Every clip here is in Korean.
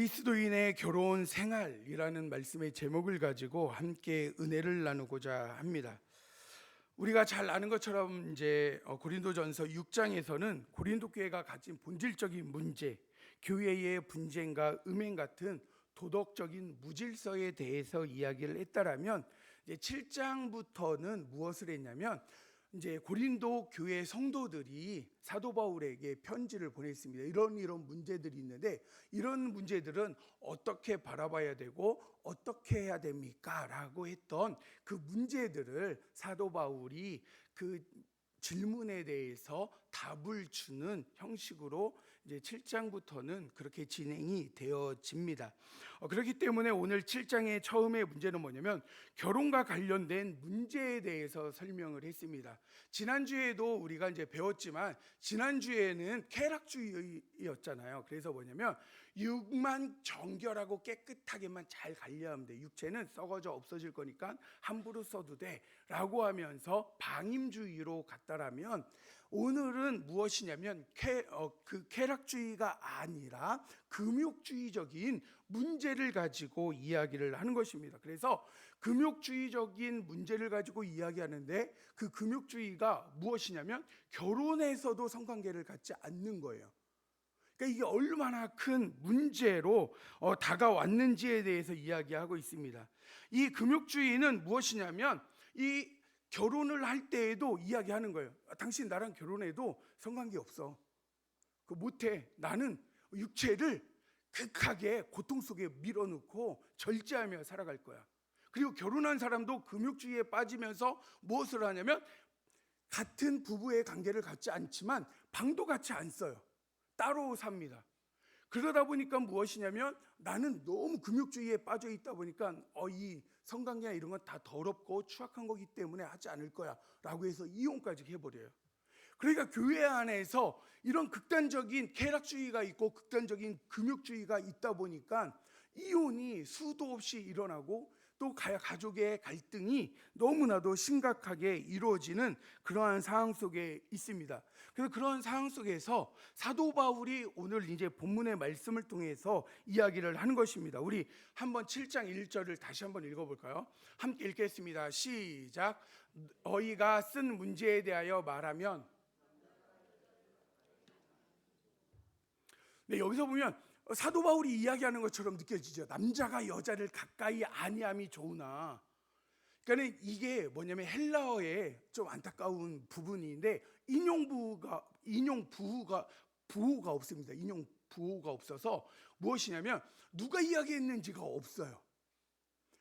그리스도인의 결혼 생활이라는 말씀의 제목을 가지고 함께 은혜를 나누고자 합니다. 우리가 잘 아는 것처럼 이제 고린도전서 6장에서는 고린도 교회가 가진 본질적인 문제, 교회의 분쟁과 음행 같은 도덕적인 무질서에 대해서 이야기를 했다라면, 이제 7장부터는 무엇을 했냐면 이제 고린도 교회 성도들이 사도 바울에게 편지를 보냈습니다. 이런 문제들이 있는데, 이런 문제들은 어떻게 바라봐야 되고 어떻게 해야 됩니까? 라고 했던 그 문제들을 사도 바울이 그 질문에 대해서 답을 주는 형식으로 이제 7장부터는 그렇게 진행이 되어집니다. 그렇기 때문에 오늘 7장의 처음의 문제는 뭐냐면 결혼과 관련된 문제에 대해서 설명을 했습니다. 지난주에도 우리가 이제 배웠지만 지난주에는 쾌락주의였잖아요. 그래서 뭐냐면 육만 정결하고 깨끗하게만 잘 관리하면 돼. 육체는 썩어져 없어질 거니까 함부로 써도 돼 라고 하면서 방임주의로 갔다라면, 오늘은 무엇이냐면 그 쾌락주의가 아니라 금욕주의적인 문제를 가지고 이야기를 하는 것입니다. 그래서 금욕주의적인 문제를 가지고 이야기하는데, 그 금욕주의가 무엇이냐면 결혼에서도 성관계를 갖지 않는 거예요. 그러니까 이게 얼마나 큰 문제로 다가왔는지에 대해서 이야기하고 있습니다. 이 금욕주의는 무엇이냐면 이 결혼을 할 때에도 이야기하는 거예요. 당신 나랑 결혼해도 성관계 없어. 그 못해. 나는 육체를 극하게 고통 속에 밀어넣고 절제하며 살아갈 거야. 그리고 결혼한 사람도 금욕주의에 빠지면서 무엇을 하냐면 같은 부부의 관계를 갖지 않지만 방도 같이 안 써요. 따로 삽니다. 그러다 보니까 무엇이냐면 나는 너무 금욕주의에 빠져 있다 보니까 이 성관계나 이런 건 다 더럽고 추악한 거기 때문에 하지 않을 거야 라고 해서 이혼까지 해버려요. 그러니까 교회 안에서 이런 극단적인 쾌락주의가 있고 극단적인 금욕주의가 있다 보니까 이혼이 수도 없이 일어나고 또 가족의 갈등이 너무나도 심각하게 이루어지는 그러한 상황 속에 있습니다. 그래서 그런 상황 속에서 사도 바울이 오늘 이제 본문의 말씀을 통해서 이야기를 하는 것입니다. 우리 한번 7장 1절을 다시 한번 읽어볼까요? 함께 읽겠습니다. 시작. 너희가 쓴 문제에 대하여 말하면, 네, 여기서 보면 사도 바울이 이야기하는 것처럼 느껴지죠. 남자가 여자를 가까이 아니함이 좋으나, 그러니까 이게 뭐냐면 헬라어의 좀 안타까운 부분인데 부호가 없습니다. 인용 부호가 없어서 무엇이냐면 누가 이야기했는지가 없어요.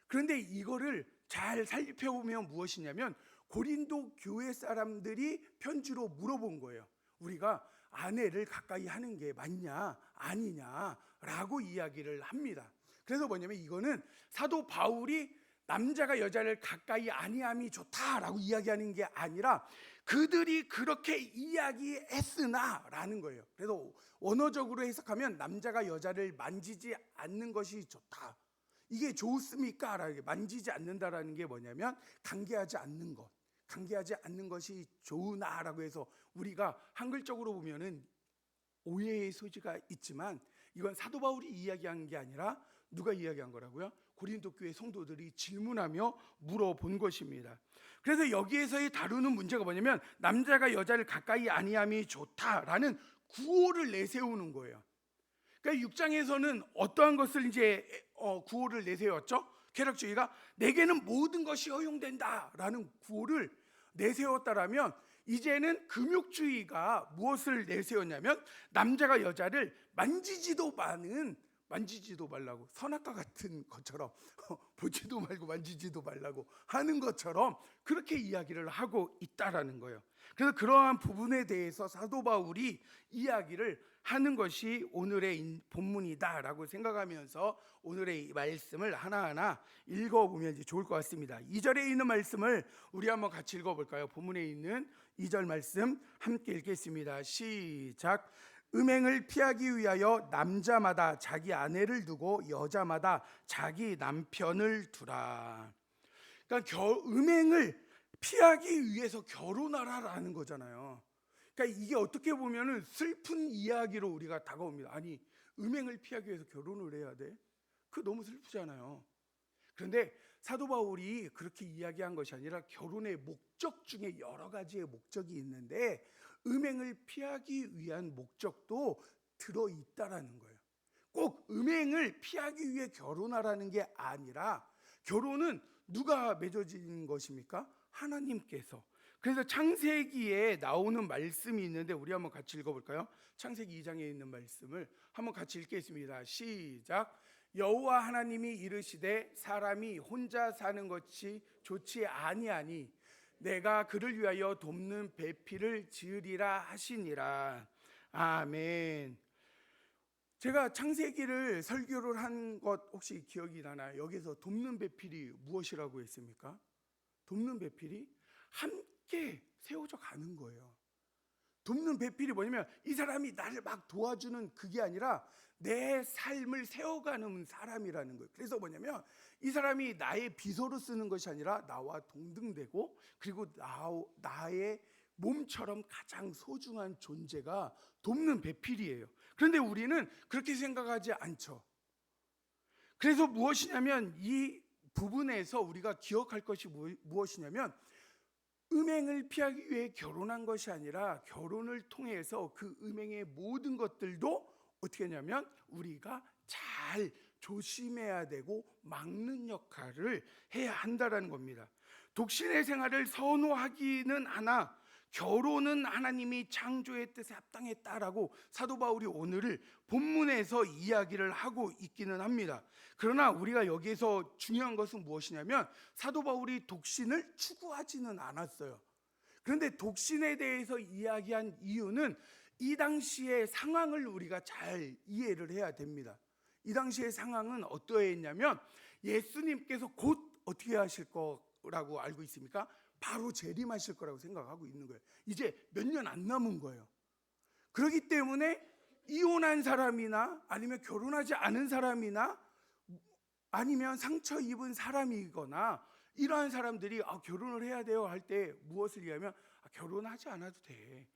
그런데 이거를 잘 살펴보면 무엇이냐면 고린도 교회 사람들이 편지로 물어본 거예요. 우리가 아내를 가까이 하는 게 맞냐 아니냐라고 이야기를 합니다. 그래서 뭐냐면 이거는 사도 바울이 남자가 여자를 가까이 아니함이 좋다라고 이야기하는 게 아니라 그들이 그렇게 이야기했으나라는 거예요. 그래서 원어적으로 해석하면 남자가 여자를 만지지 않는 것이 좋다. 이게 좋습니까? 만지지 않는다라는 게 뭐냐면 관계하지 않는 것, 관계하지 않는 것이 좋으나라고 해서 우리가 한글적으로 보면은 오해의 소지가 있지만 이건 사도 바울이 이야기한 게 아니라 누가 이야기한 거라고요? 고린도 교회 성도들이 질문하며 물어본 것입니다. 그래서 여기에서의 다루는 문제가 뭐냐면 남자가 여자를 가까이 아니함이 좋다라는 구호를 내세우는 거예요. 그러니까 6장에서는 어떠한 것을 이제 구호를 내세웠죠? 쾌락주의가 내게는 모든 것이 허용된다라는 구호를 내세웠다라면, 이제는 금욕주의가 무엇을 내세웠냐면 남자가 여자를 만지지도 말라고, 선악과 같은 것처럼 보지도 말고 만지지도 말라고 하는 것처럼 그렇게 이야기를 하고 있다라는 거예요. 그래서 그러한 부분에 대해서 사도 바울이 이야기를 하는 것이 오늘의 본문이다라고 생각하면서 오늘의 말씀을 하나하나 읽어보면 좋을 것 같습니다. 2절에 있는 말씀을 우리 한번 같이 읽어볼까요? 본문에 있는 2절 말씀 함께 읽겠습니다. 시작. 음행을 피하기 위하여 남자마다 자기 아내를 두고 여자마다 자기 남편을 두라. 그러니까 음행을 피하기 위해서 결혼하라라는 거잖아요. 그러니까 이게 어떻게 보면은 슬픈 이야기로 우리가 다가옵니다. 아니, 음행을 피하기 위해서 결혼을 해야 돼? 그거 너무 슬프잖아요. 그런데 사도 바울이 그렇게 이야기한 것이 아니라 결혼의 목적 중에 여러 가지의 목적이 있는데 음행을 피하기 위한 목적도 들어있다라는 거예요. 꼭 음행을 피하기 위해 결혼하라는 게 아니라 결혼은 누가 맺어진 것입니까? 하나님께서. 그래서 창세기에 나오는 말씀이 있는데 우리 한번 같이 읽어볼까요? 창세기 2장에 있는 말씀을 한번 같이 읽겠습니다. 시작. 여호와 하나님이 이르시되 사람이 혼자 사는 것이 좋지 아니하니 내가 그를 위하여 돕는 배필을 지으리라 하시니라. 아멘. 제가 창세기를 설교를 한 것 혹시 기억이 나나요? 여기서 돕는 배필이 무엇이라고 했습니까? 돕는 배필이 함께 세워져 가는 거예요. 돕는 배필이 뭐냐면 이 사람이 나를 막 도와주는 그게 아니라 내 삶을 세워가는 사람이라는 거예요. 그래서 뭐냐면 이 사람이 나의 비서로 쓰는 것이 아니라 나와 동등되고 그리고 나의 몸처럼 가장 소중한 존재가 돕는 배필이에요. 그런데 우리는 그렇게 생각하지 않죠. 그래서 무엇이냐면 이 부분에서 우리가 기억할 것이 무엇이냐면 음행을 피하기 위해 결혼한 것이 아니라 결혼을 통해서 그 음행의 모든 것들도 어떻게 하냐면 우리가 잘 조심해야 되고 막는 역할을 해야 한다라는 겁니다. 독신의 생활을 선호하기는 하나 결혼은 하나님이 창조의 뜻에 합당했다라고 사도 바울이 오늘을 본문에서 이야기를 하고 있기는 합니다. 그러나 우리가 여기에서 중요한 것은 무엇이냐면 사도 바울이 독신을 추구하지는 않았어요. 그런데 독신에 대해서 이야기한 이유는 이 당시의 상황을 우리가 잘 이해를 해야 됩니다. 이 당시의 상황은 어떠했냐면 예수님께서 곧 어떻게 하실 거라고 알고 있습니까? 바로 재림하실 거라고 생각하고 있는 거예요. 이제 몇 년 안 남은 거예요. 그렇기 때문에 이혼한 사람이나 아니면 결혼하지 않은 사람이나 아니면 상처 입은 사람이거나 이러한 사람들이 결혼을 해야 돼요 할 때 무엇을 얘기하면 결혼하지 않아도 돼.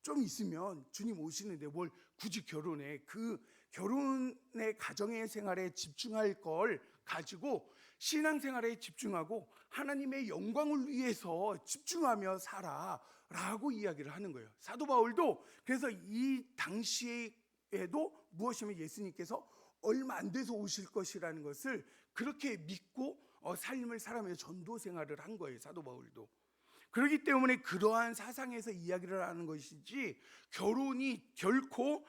좀 있으면 주님 오시는데 뭘 굳이 결혼해. 그 결혼의 가정의 생활에 집중할 걸 가지고 신앙생활에 집중하고 하나님의 영광을 위해서 집중하며 살아라고 이야기를 하는 거예요. 사도 바울도 그래서 이 당시에도 무엇이면 예수님께서 얼마 안 돼서 오실 것이라는 것을 그렇게 믿고 삶을 살아가면서 전도 생활을 한 거예요. 사도 바울도. 그렇기 때문에 그러한 사상에서 이야기를 하는 것이지 결혼이 결코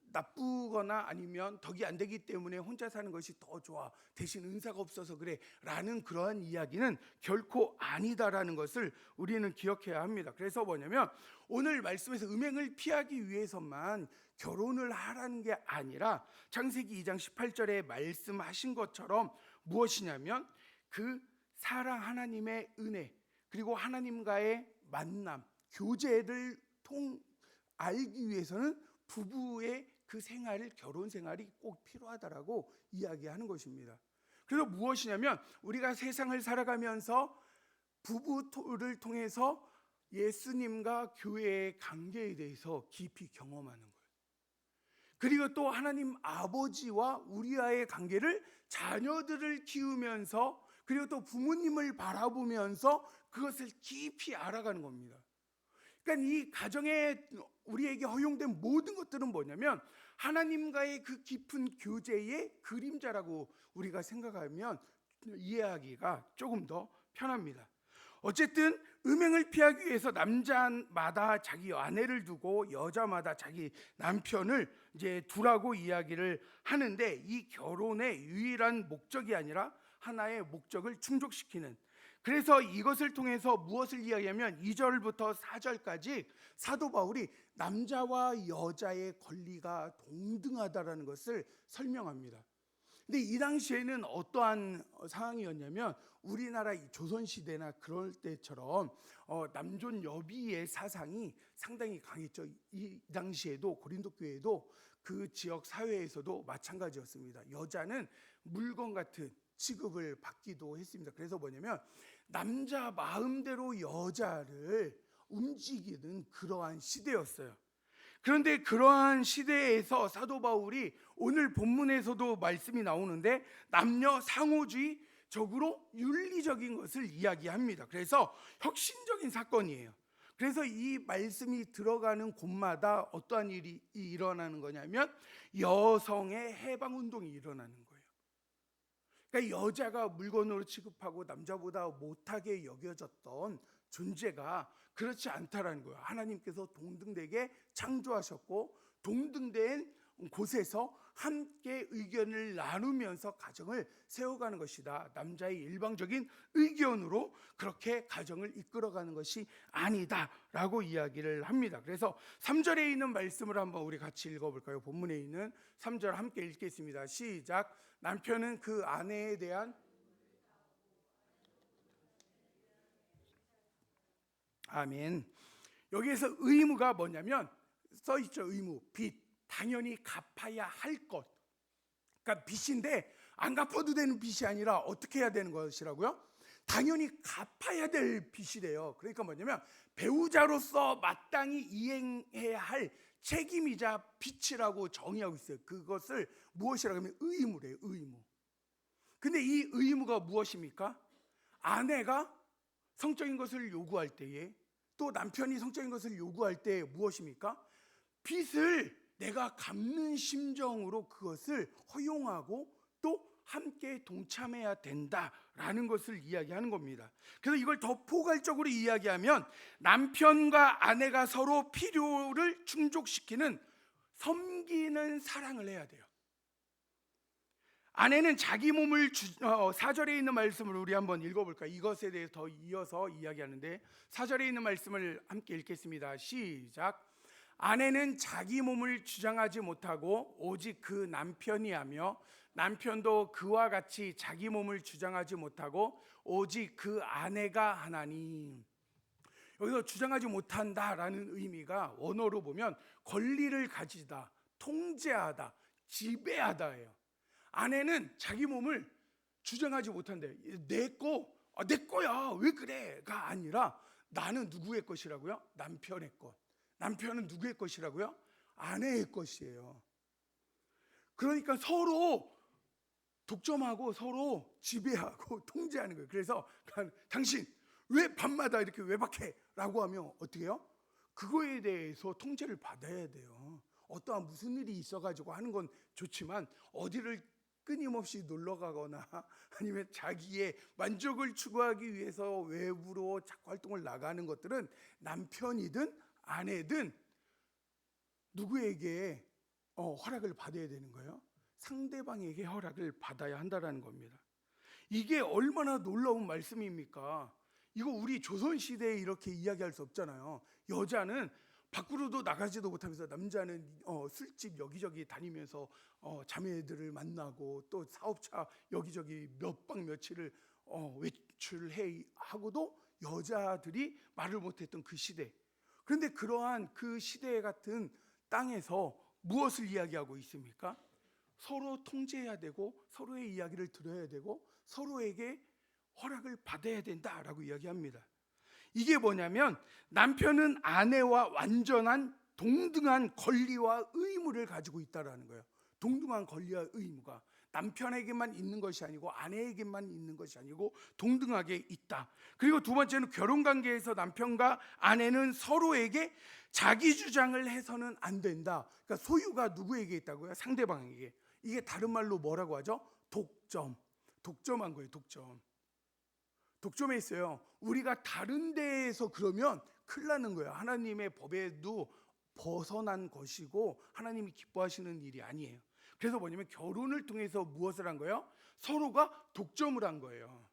나쁘거나 아니면 덕이 안 되기 때문에 혼자 사는 것이 더 좋아 대신 은사가 없어서 그래 라는 그러한 이야기는 결코 아니다라는 것을 우리는 기억해야 합니다. 그래서 뭐냐면 오늘 말씀에서 음행을 피하기 위해서만 결혼을 하라는 게 아니라 창세기 2장 18절에 말씀하신 것처럼 무엇이냐면 그 사랑 하나님의 은혜 그리고 하나님과의 만남, 교제를 알기 위해서는 부부의 그 생활을 결혼 생활이 꼭 필요하다라고 이야기하는 것입니다. 그래서 무엇이냐면 우리가 세상을 살아가면서 부부를 통해서 예수님과 교회의 관계에 대해서 깊이 경험하는 거예요. 그리고 또 하나님 아버지와 우리와의 관계를 자녀들을 키우면서 그리고 또 부모님을 바라보면서 그것을 깊이 알아가는 겁니다. 그러니까 이 가정에 우리에게 허용된 모든 것들은 뭐냐면 하나님과의 그 깊은 교제의 그림자라고 우리가 생각하면 이해하기가 조금 더 편합니다. 어쨌든 음행을 피하기 위해서 남자마다 자기 아내를 두고 여자마다 자기 남편을 이제 두라고 이야기를 하는데 이 결혼의 유일한 목적이 아니라 하나의 목적을 충족시키는 그래서 이것을 통해서 무엇을 이야기하면 2절부터 4절까지 사도 바울이 남자와 여자의 권리가 동등하다라는 것을 설명합니다. 근데 이 당시에는 어떠한 상황이었냐면 우리나라 조선시대나 그럴 때처럼 남존 여비의 사상이 상당히 강했죠. 이 당시에도 고린도 교회도 그 지역 사회에서도 마찬가지였습니다. 여자는 물건 같은 취급을 받기도 했습니다. 그래서 뭐냐면 남자 마음대로 여자를 움직이는 그러한 시대였어요. 그런데 그러한 시대에서 사도 바울이 오늘 본문에서도 말씀이 나오는데 남녀 상호주의적으로 윤리적인 것을 이야기합니다. 그래서 혁신적인 사건이에요. 그래서 이 말씀이 들어가는 곳마다 어떠한 일이 일어나는 거냐면 여성의 해방운동이 일어나는 거예요. 그러니까 여자가 물건으로 취급하고 남자보다 못하게 여겨졌던 존재가 그렇지 않다라는 거예요. 하나님께서 동등되게 창조하셨고 동등된 곳에서 함께 의견을 나누면서 가정을 세워가는 것이다. 남자의 일방적인 의견으로 그렇게 가정을 이끌어가는 것이 아니다라고 이야기를 합니다. 그래서 3절에 있는 말씀을 한번 우리 같이 읽어볼까요? 본문에 있는 3절 함께 읽겠습니다. 시작. 남편은 그 아내에 대한 아멘. 여기에서 의무가 뭐냐면 써 있죠. 의무, 빚. 당연히 갚아야 할 것. 그러니까 빚인데 안 갚아도 되는 빚이 아니라 어떻게 해야 되는 것이라고요? 당연히 갚아야 될 빚이래요. 그러니까 뭐냐면 배우자로서 마땅히 이행해야 할 책임이자 빚이라고 정의하고 있어요. 그것을 무엇이라고 하면 의무래요. 의무. 근데 이 의무가 무엇입니까? 아내가 성적인 것을 요구할 때에 또 남편이 성적인 것을 요구할 때 무엇입니까? 빚을 내가 갚는 심정으로 그것을 허용하고 또 함께 동참해야 된다라는 것을 이야기하는 겁니다. 그래서 이걸 더 포괄적으로 이야기하면 남편과 아내가 서로 필요를 충족시키는 섬기는 사랑을 해야 돼요. 아내는 자기 몸을 4절에 있는 말씀을 우리 한번 읽어볼까요? 이것에 대해서 더 이어서 이야기하는데 4절에 있는 말씀을 함께 읽겠습니다. 시작. 아내는 자기 몸을 주장하지 못하고 오직 그 남편이 하며 남편도 그와 같이 자기 몸을 주장하지 못하고 오직 그 아내가 하나니. 여기서 주장하지 못한다라는 의미가 원어로 보면 권리를 가지다, 통제하다, 지배하다예요. 아내는 자기 몸을 주장하지 못한대. 내 거야 왜 그래가 아니라 나는 누구의 것이라고요? 남편의 것. 남편은 누구의 것이라고요? 아내의 것이에요. 그러니까 서로 독점하고 서로 지배하고 통제하는 거예요. 그래서 당신 왜 밤마다 이렇게 외박해? 라고 하면 어떻게 해요? 그거에 대해서 통제를 받아야 돼요. 어떠한 무슨 일이 있어가지고 하는 건 좋지만 어디를 끊임없이 놀러 가거나 아니면 자기의 만족을 추구하기 위해서 외부로 자꾸 활동을 나가는 것들은 남편이든 아내든 누구에게 허락을 받아야 되는 거예요? 상대방에게 허락을 받아야 한다는 겁니다. 이게 얼마나 놀라운 말씀입니까? 이거 우리 조선시대에 이렇게 이야기할 수 없잖아요. 여자는 밖으로도 나가지도 못하면서 남자는 술집 여기저기 다니면서 자매들을 만나고 또 사업차 여기저기 몇 박 며칠을 외출해 하고도 여자들이 말을 못했던 그 시대. 그런데 그러한 그 시대 같은 땅에서 무엇을 이야기하고 있습니까? 서로 통제해야 되고 서로의 이야기를 들어야 되고 서로에게 허락을 받아야 된다라고 이야기합니다. 이게 뭐냐면 남편은 아내와 완전한 동등한 권리와 의무를 가지고 있다라는 거예요. 동등한 권리와 의무가 남편에게만 있는 것이 아니고 아내에게만 있는 것이 아니고 동등하게 있다. 그리고 두 번째는 결혼관계에서 남편과 아내는 서로에게 자기 주장을 해서는 안 된다. 그러니까 소유가 누구에게 있다고요? 상대방에게. 이게 다른 말로 뭐라고 하죠? 독점. 독점한 거예요. 독점에 있어요. 우리가 다른 데에서 그러면 큰일 나는 거예요. 하나님의 법에도 벗어난 것이고 하나님이 기뻐하시는 일이 아니에요. 그래서 뭐냐면 결혼을 통해서 무엇을 한 거예요? 서로가 독점을 한 거예요.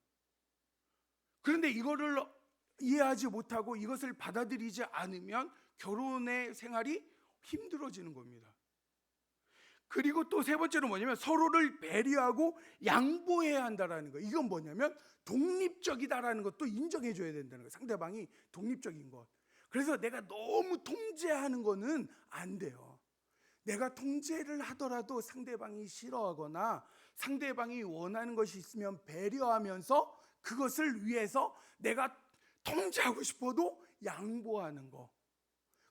그런데 이거를 이해하지 못하고 이것을 받아들이지 않으면 결혼의 생활이 힘들어지는 겁니다. 그리고 또 세 번째로 뭐냐면 서로를 배려하고 양보해야 한다라는 거예요. 이건 뭐냐면 독립적이다라는 것도 인정해 줘야 된다는 거예요. 상대방이 독립적인 것. 그래서 내가 너무 통제하는 거는 안 돼요. 내가 통제를 하더라도 상대방이 싫어하거나 상대방이 원하는 것이 있으면 배려하면서 그것을 위해서 내가 통제하고 싶어도 양보하는 거.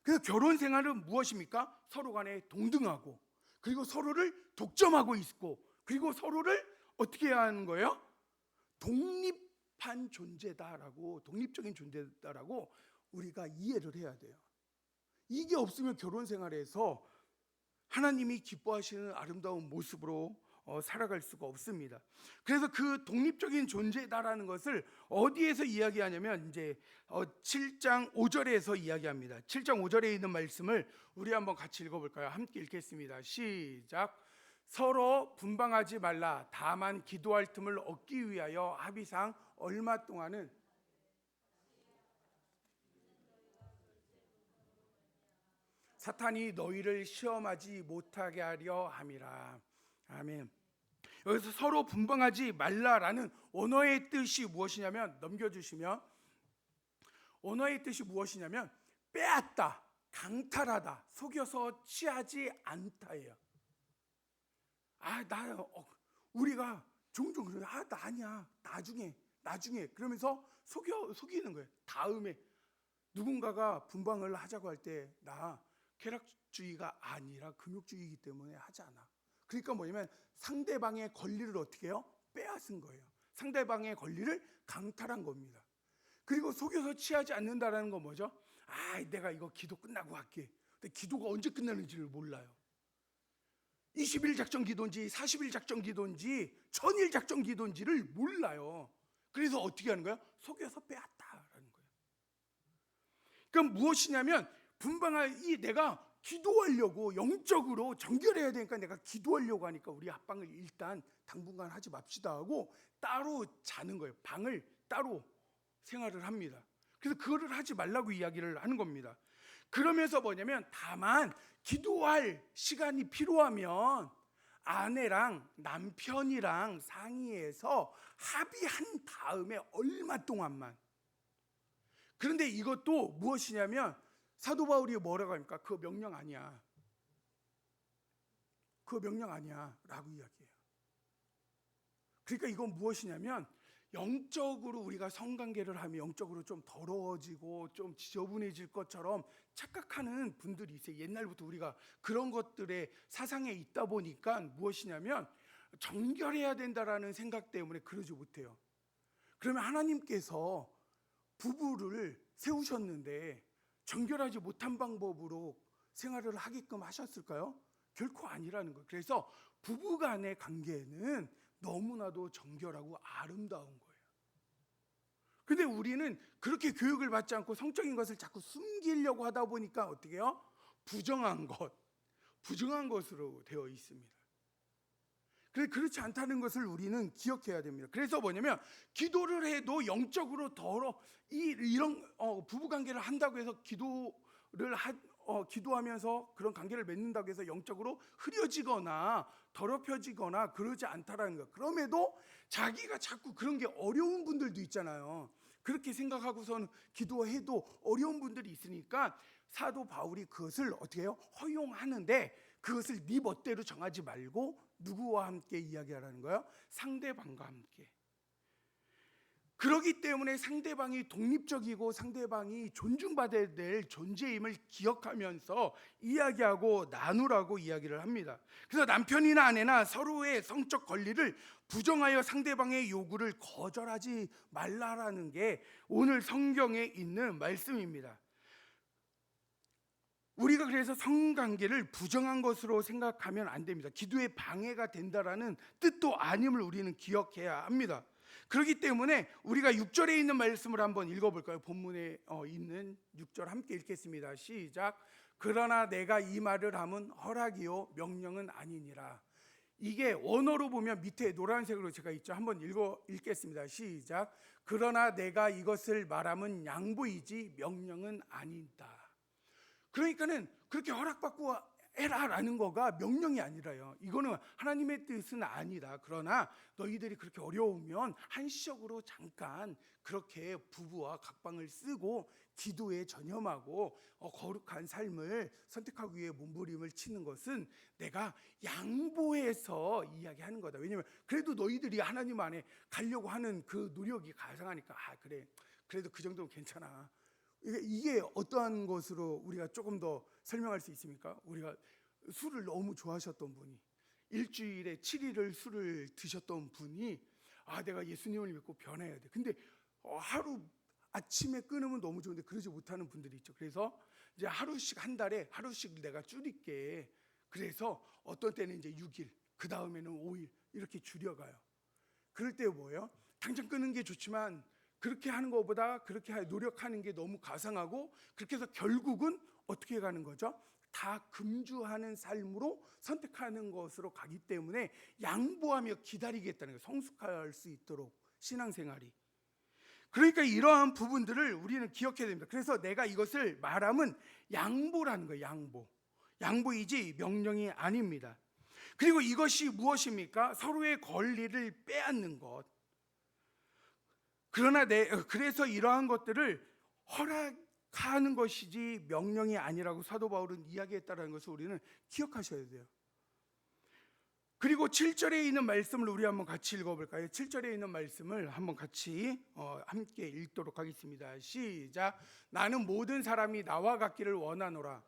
그래서 결혼 생활은 무엇입니까? 서로 간에 동등하고, 그리고 서로를 독점하고 있고, 그리고 서로를 어떻게 해야 하는 거예요? 독립한 존재다라고, 독립적인 존재다라고 우리가 이해를 해야 돼요. 이게 없으면 결혼 생활에서 하나님이 기뻐하시는 아름다운 모습으로 살아갈 수가 없습니다. 그래서 그 독립적인 존재다라는 것을 어디에서 이야기하냐면 이제 7장 5절에서 이야기합니다. 7장 5절에 있는 말씀을 우리 한번 같이 읽어볼까요? 함께 읽겠습니다. 시작. 서로 분방하지 말라. 다만 기도할 틈을 얻기 위하여 합의상 얼마 동안은 사탄이 너희를 시험하지 못하게 하려 함이라. 아멘. 여기서 서로 분방하지 말라라는 언어의 뜻이 무엇이냐면, 넘겨주시면, 언어의 뜻이 무엇이냐면 빼앗다, 강탈하다, 속여서 취하지 않다예요. 우리가 종종 그래요. 나 아니야, 나중에 그러면서 속이는 거예요. 다음에 누군가가 분방을 하자고 할 때 나 쾌락주의가 아니라 금욕주의이기 때문에 하지 않아. 그러니까 뭐냐면 상대방의 권리를 어떻게 해요? 빼앗은 거예요. 상대방의 권리를 강탈한 겁니다. 그리고 속여서 취하지 않는다라는 건 뭐죠? 내가 이거 기도 끝나고 할게. 근데 기도가 언제 끝나는지를 몰라요. 20일 작전 기도인지 40일 작전 기도인지 1000일 작전 기도인지를 몰라요. 그래서 어떻게 하는 거예요? 속여서 빼앗다라는 거예요. 그럼 무엇이냐면 내가 기도하려고 영적으로 정결해야 되니까 내가 기도하려고 하니까 우리 합방을 일단 당분간 하지 맙시다 하고 따로 자는 거예요. 방을 따로 생활을 합니다. 그래서 그거를 하지 말라고 이야기를 하는 겁니다. 그러면서 뭐냐면 다만 기도할 시간이 필요하면 아내랑 남편이랑 상의해서 합의한 다음에 얼마 동안만. 그런데 이것도 무엇이냐면 사도 바울이 뭐라고 합니까? 그거 명령 아니야. 그거 명령 아니야 라고 이야기해요. 그러니까 이건 무엇이냐면 영적으로 우리가 성관계를 하면 영적으로 좀 더러워지고 좀 지저분해질 것처럼 착각하는 분들이 있어요. 옛날부터 우리가 그런 것들의 사상에 있다 보니까 무엇이냐면 정결해야 된다라는 생각 때문에 그러지 못해요. 그러면 하나님께서 부부를 세우셨는데 정결하지 못한 방법으로 생활을 하게끔 하셨을까요? 결코 아니라는 거예요. 그래서 부부 간의 관계는 너무나도 정결하고 아름다운 거예요. 근데 우리는 그렇게 교육을 받지 않고 성적인 것을 자꾸 숨기려고 하다 보니까 어떻게 해요? 부정한 것으로 되어 있습니다. 그렇지 않다는 것을 우리는 기억해야 됩니다. 그래서 뭐냐면 기도를 해도 영적으로 이런 부부관계를 한다고 해서 기도하면서 그런 관계를 맺는다고 해서 영적으로 흐려지거나 더럽혀지거나 그러지 않다라는 거. 그럼에도 자기가 자꾸 그런 게 어려운 분들도 있잖아요. 그렇게 생각하고서는 기도해도 어려운 분들이 있으니까 사도 바울이 그것을 어떻게 해요? 허용하는데 그것을 네 멋대로 정하지 말고 누구와 함께 이야기하라는 거예요? 상대방과 함께. 그렇기 때문에 상대방이 독립적이고 상대방이 존중받아야 될 존재임을 기억하면서 이야기하고 나누라고 이야기를 합니다. 그래서 남편이나 아내나 서로의 성적 권리를 부정하여 상대방의 요구를 거절하지 말라라는 게 오늘 성경에 있는 말씀입니다. 우리가 그래서 성관계를 부정한 것으로 생각하면 안 됩니다. 기도에 방해가 된다라는 뜻도 아님을 우리는 기억해야 합니다. 그렇기 때문에 우리가 6절에 있는 말씀을 한번 읽어볼까요? 본문에 있는 6절 함께 읽겠습니다. 시작. 그러나 내가 이 말을 함은 허락이요 명령은 아니니라. 이게 원어로 보면 밑에 노란색으로 제가 있죠. 한번 읽겠습니다. 시작. 그러나 내가 이것을 말함은 양보이지 명령은 아니다. 그러니까는 그렇게 허락받고 해라라는 거가 명령이 아니라요. 이거는 하나님의 뜻은 아니다. 그러나 너희들이 그렇게 어려우면 한시적으로 잠깐 그렇게 부부와 각방을 쓰고 기도에 전념하고 거룩한 삶을 선택하기 위해 몸부림을 치는 것은 내가 양보해서 이야기하는 거다. 왜냐하면 그래도 너희들이 하나님 안에 가려고 하는 그 노력이 가상하니까 그래 그래도 그 정도는 괜찮아. 이게 어떠한 것으로 우리가 조금 더 설명할 수 있습니까? 우리가 술을 너무 좋아하셨던 분이 일주일에 7일을 술을 드셨던 분이 내가 예수님을 믿고 변해야 돼. 근데 하루 아침에 끊으면 너무 좋은데 그러지 못하는 분들이 있죠. 그래서 이제 하루씩, 한 달에 하루씩 내가 줄일게. 그래서 어떤 때는 이제 6일, 그 다음에는 5일 이렇게 줄여가요. 그럴 때 뭐예요? 당장 끊는 게 좋지만 그렇게 하는 것보다 그렇게 노력하는 게 너무 가상하고, 그렇게 해서 결국은 어떻게 가는 거죠? 다 금주하는 삶으로 선택하는 것으로 가기 때문에 양보하며 기다리겠다는 거예요. 성숙할 수 있도록 신앙생활이. 그러니까 이러한 부분들을 우리는 기억해야 됩니다. 그래서 내가 이것을 말하면 양보라는 거예요. 양보이지 명령이 아닙니다. 그리고 이것이 무엇입니까? 서로의 권리를 빼앗는 것. 그래서 이러한 것들을 허락하는 것이지 명령이 아니라고 사도 바울은 이야기했다는 것을 우리는 기억하셔야 돼요. 그리고 7절에 있는 말씀을 우리 한번 같이 읽어볼까요? 7절에 있는 말씀을 한번 같이 함께 읽도록 하겠습니다. 시작. 나는 모든 사람이 나와 같기를 원하노라.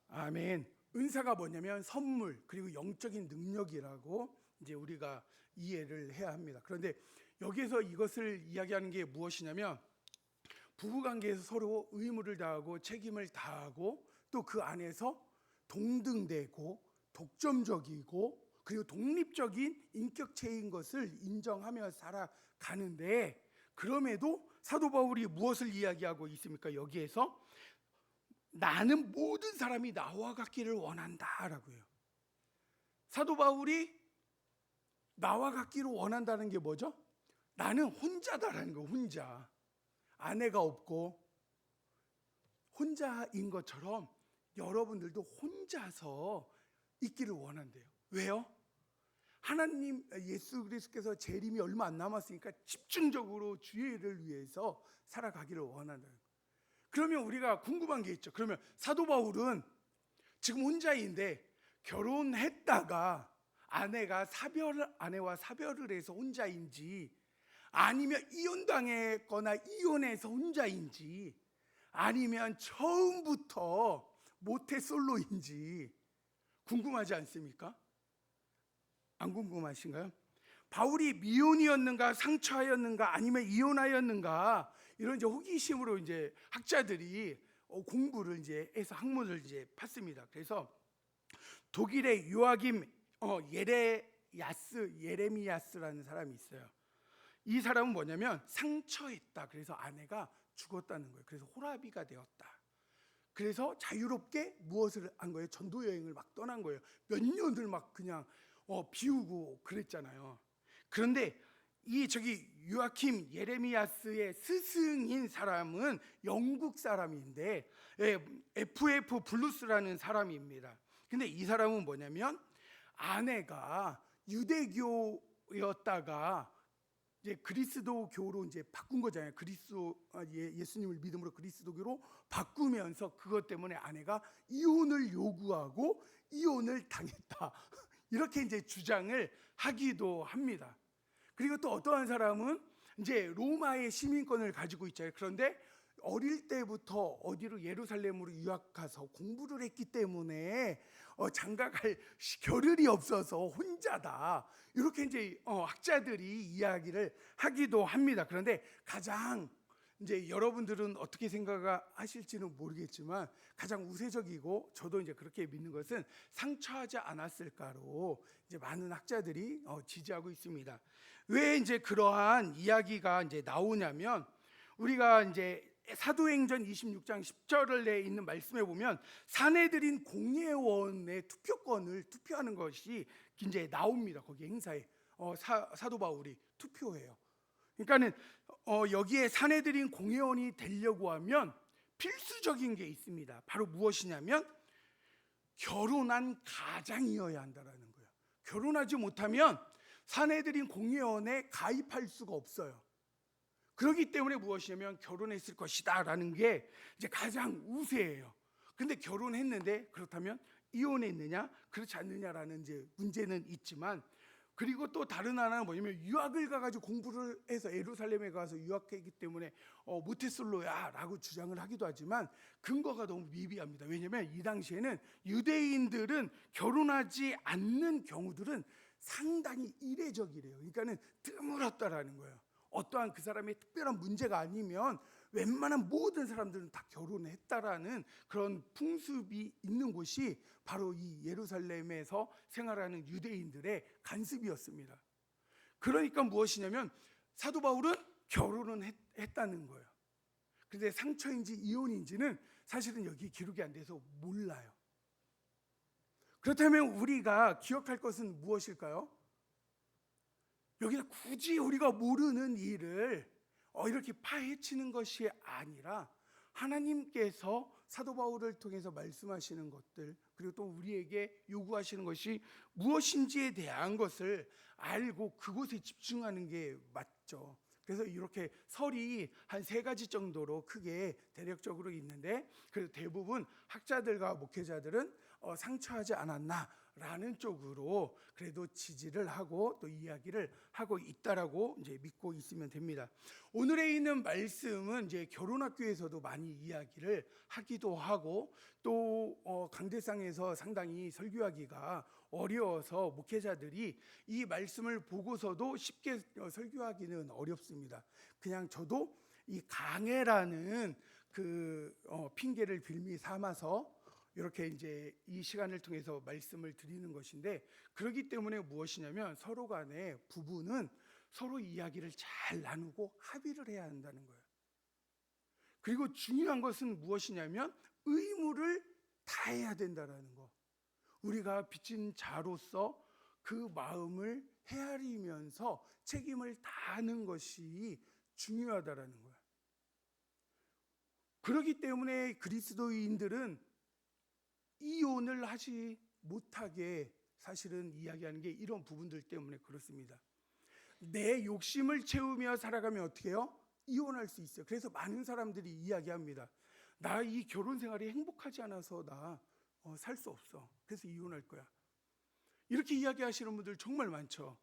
아멘. 은사가 뭐냐면 선물, 그리고 영적인 능력이라고 이제 우리가 이해를 해야 합니다. 그런데 여기에서 이것을 이야기하는 게 무엇이냐면, 부부관계에서 서로 의무를 다하고 책임을 다하고, 또 그 안에서 동등되고 독점적이고 그리고 독립적인 인격체인 것을 인정하며 살아가는데, 그럼에도 사도 바울이 무엇을 이야기하고 있습니까? 여기에서 나는 모든 사람이 나와 같기를 원한다라고요. 사도 바울이 나와 같기를 원한다는 게 뭐죠? 나는 혼자다라는 거. 혼자, 아내가 없고 혼자인 것처럼 여러분들도 혼자서 있기를 원한대요. 왜요? 하나님 예수 그리스도께서 재림이 얼마 안 남았으니까 집중적으로 주의 일을 위해서 살아가기를 원한다는 거예요. 그러면 우리가 궁금한 게 있죠. 그러면 사도 바울은 지금 혼자인데 결혼했다가 아내와 사별을 해서 혼자인지, 아니면 이혼당했거나 이혼해서 혼자인지, 아니면 처음부터 모태솔로인지 궁금하지 않습니까? 안 궁금하신가요? 바울이 미혼이었는가, 상처하였는가, 아니면 이혼하였는가, 이런 이제 호기심으로 이제 학자들이 공부를 이제 해서 학문을 이제 팠습니다. 그래서 독일의 요아김 예레미야스라는 사람이 있어요. 이 사람은 뭐냐면 상처했다. 그래서 아내가 죽었다는 거예요. 그래서 호라비가 되었다. 그래서 자유롭게 무엇을 한 거예요? 전도 여행을 막 떠난 거예요. 몇 년을 막 그냥 비우고 그랬잖아요. 그런데 요아킴 예레미야스의 스승인 사람은 영국 사람인데, FF 블루스라는 사람입니다. 근데 이 사람은 뭐냐면 아내가 유대교였다가 이제 그리스도교로 이제 바꾼 거잖아요. 예수님을 믿음으로 그리스도교로 바꾸면서 그것 때문에 아내가 이혼을 요구하고 이혼을 당했다. 이렇게 이제 주장을 하기도 합니다. 그리고 또 어떠한 사람은 이제 로마의 시민권을 가지고 있잖아요. 그런데 어릴 때부터 어디로 예루살렘으로 유학 가서 공부를 했기 때문에 장가갈 겨를이 없어서 혼자다. 이렇게 이제 학자들이 이야기를 하기도 합니다. 그런데 가장 이제 여러분들은 어떻게 생각하실지는 모르겠지만 가장 우세적이고 저도 이제 그렇게 믿는 것은 상처하지 않았을까로 이제 많은 학자들이 지지하고 있습니다. 왜 이제 그러한 이야기가 이제 나오냐면, 우리가 이제 사도행전 26장 10절에 있는 말씀에 보면 사내들인 공예원의 투표하는 것이 이제 나옵니다. 거기 행사에 사도 바울이 투표해요. 그러니까는 여기에 사내들인 공예원이 되려고 하면 필수적인 게 있습니다. 바로 무엇이냐면 결혼한 가장이어야 한다라는 거예요. 결혼하지 못하면 사내들인 공예원에 가입할 수가 없어요. 그렇기 때문에 무엇이냐면 결혼했을 것이다 라는 게 이제 가장 우세해요. 근데 결혼했는데 그렇다면 이혼했느냐 그렇지 않느냐라는 이제 문제는 있지만, 그리고 또 다른 하나는 뭐냐면 유학을 가가지고 공부를 해서 예루살렘에 가서 유학했기 때문에 모태솔로야라고 주장을 하기도 하지만 근거가 너무 미비합니다. 왜냐하면 이 당시에는 유대인들은 결혼하지 않는 경우들은 상당히 이례적이래요. 그러니까는 드물었다라는 거예요. 어떠한 그 사람의 특별한 문제가 아니면 웬만한 모든 사람들은 다 결혼했다라는 그런 풍습이 있는 곳이 바로 이 예루살렘에서 생활하는 유대인들의 관습이었습니다. 그러니까 무엇이냐면 사도 바울은 결혼은 했다는 거예요. 그런데 상처인지 이혼인지는 사실은 여기 기록이 안 돼서 몰라요. 그렇다면 우리가 기억할 것은 무엇일까요? 여기서 굳이 우리가 모르는 일을 이렇게 파헤치는 것이 아니라 하나님께서 사도 바울을 통해서 말씀하시는 것들, 그리고 또 우리에게 요구하시는 것이 무엇인지에 대한 것을 알고 그곳에 집중하는 게 맞죠. 그래서 이렇게 설이 한 3가지 정도로 크게 대략적으로 있는데, 그래도 대부분 학자들과 목회자들은 상처하지 않았나라는 쪽으로 그래도 지지를 하고 또 이야기를 하고 있다라고 이제 믿고 있으면 됩니다. 오늘에 있는 말씀은 이제 결혼학교에서도 많이 이야기를 하기도 하고 또 강대상에서 상당히 설교하기가 어려워서 목회자들이 이 말씀을 보고서도 쉽게 설교하기는 어렵습니다. 그냥 저도 이 강해라는 그 핑계를 빌미 삼아서 이렇게 이제 이 시간을 통해서 말씀을 드리는 것인데, 그렇기 때문에 무엇이냐면 서로 간에 부부는 서로 이야기를 잘 나누고 합의를 해야 한다는 거예요. 그리고 중요한 것은 무엇이냐면 의무를 다해야 된다는 거. 우리가 빚진 자로서 그 마음을 헤아리면서 책임을 다하는 것이 중요하다는 거예요. 그렇기 때문에 그리스도인들은 이혼을 하지 못하게 사실은 이야기하는 게 이런 부분들 때문에 그렇습니다. 내 욕심을 채우며 살아가면 어떻게 해요? 이혼할 수 있어요. 그래서 많은 사람들이 이야기합니다. 나 이 결혼 생활이 행복하지 않아서 나 살 수 없어. 그래서 이혼할 거야. 이렇게 이야기하시는 분들 정말 많죠.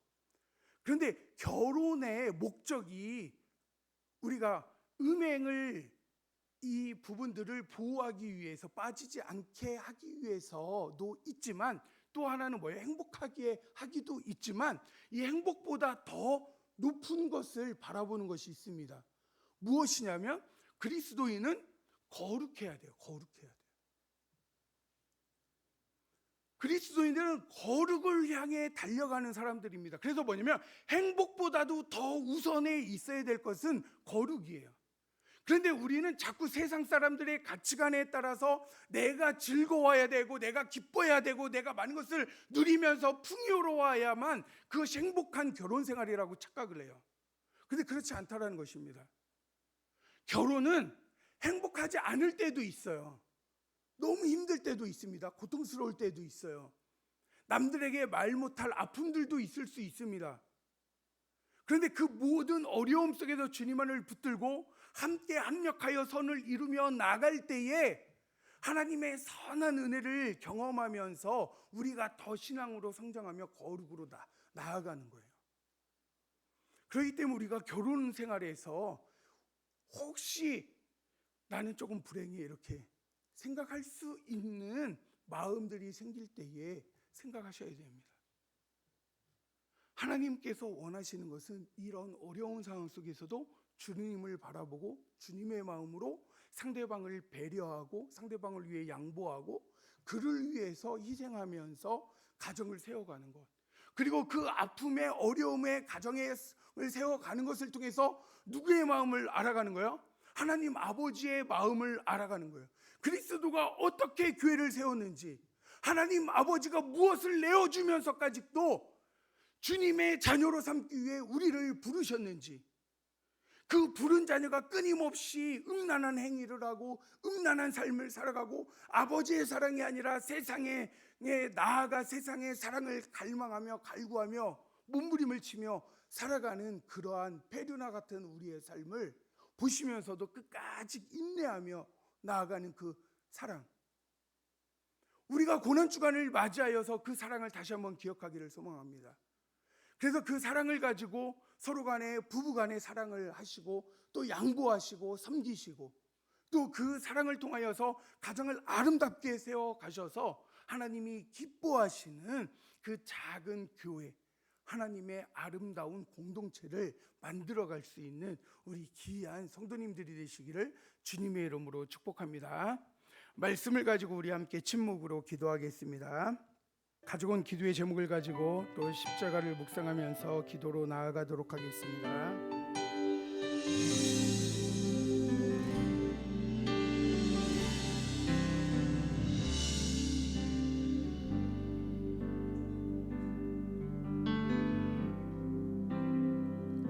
그런데 결혼의 목적이 우리가 음행을 이 부분들을 보호하기 위해서, 빠지지 않게 하기 위해서도 있지만, 또 하나는 뭐예요? 행복하게 하기도 있지만 이 행복보다 더 높은 것을 바라보는 것이 있습니다. 무엇이냐면 그리스도인은 거룩해야 돼요. 거룩해야 돼요. 그리스도인들은 거룩을 향해 달려가는 사람들입니다. 그래서 뭐냐면 행복보다도 더 우선에 있어야 될 것은 거룩이에요. 그런데 우리는 자꾸 세상 사람들의 가치관에 따라서 내가 즐거워야 되고 내가 기뻐야 되고 내가 많은 것을 누리면서 풍요로워야만 그것이 행복한 결혼 생활이라고 착각을 해요. 그런데 그렇지 않다라는 것입니다. 결혼은 행복하지 않을 때도 있어요. 너무 힘들 때도 있습니다. 고통스러울 때도 있어요. 남들에게 말 못할 아픔들도 있을 수 있습니다. 그런데 그 모든 어려움 속에서 주님만을 붙들고 함께 합력하여 선을 이루며 나갈 때에 하나님의 선한 은혜를 경험하면서 우리가 더 신앙으로 성장하며 거룩으로 나아가는 거예요. 그렇기 때문에 우리가 결혼 생활에서 혹시 나는 조금 불행해 이렇게 생각할 수 있는 마음들이 생길 때에 생각하셔야 됩니다. 하나님께서 원하시는 것은 이런 어려운 상황 속에서도 주님을 바라보고 주님의 마음으로 상대방을 배려하고 상대방을 위해 양보하고 그를 위해서 희생하면서 가정을 세워가는 것, 그리고 그 아픔의 어려움의 가정을 세워가는 것을 통해서 누구의 마음을 알아가는 거예요? 하나님 아버지의 마음을 알아가는 거예요. 그리스도가 어떻게 교회를 세웠는지, 하나님 아버지가 무엇을 내어주면서까지도 주님의 자녀로 삼기 위해 우리를 부르셨는지, 그 부른 자녀가 끊임없이 음란한 행위를 하고 음란한 삶을 살아가고 아버지의 사랑이 아니라 세상에 나아가 세상의 사랑을 갈망하며 갈구하며 몸부림을 치며 살아가는 그러한 페르나 같은 우리의 삶을 보시면서도 끝까지 인내하며 나아가는 그 사랑, 우리가 고난주간을 맞이하여서 그 사랑을 다시 한번 기억하기를 소망합니다. 그래서 그 사랑을 가지고 서로 간에 부부 간에 사랑을 하시고 또 양보하시고 섬기시고 또 그 사랑을 통하여서 가정을 아름답게 세워 가셔서 하나님이 기뻐하시는 그 작은 교회, 하나님의 아름다운 공동체를 만들어갈 수 있는 우리 귀한 성도님들이 되시기를 주님의 이름으로 축복합니다. 말씀을 가지고 우리 함께 침묵으로 기도하겠습니다. 가져온 기도의 제목을 가지고 또 십자가를 묵상하면서 기도로 나아가도록 하겠습니다.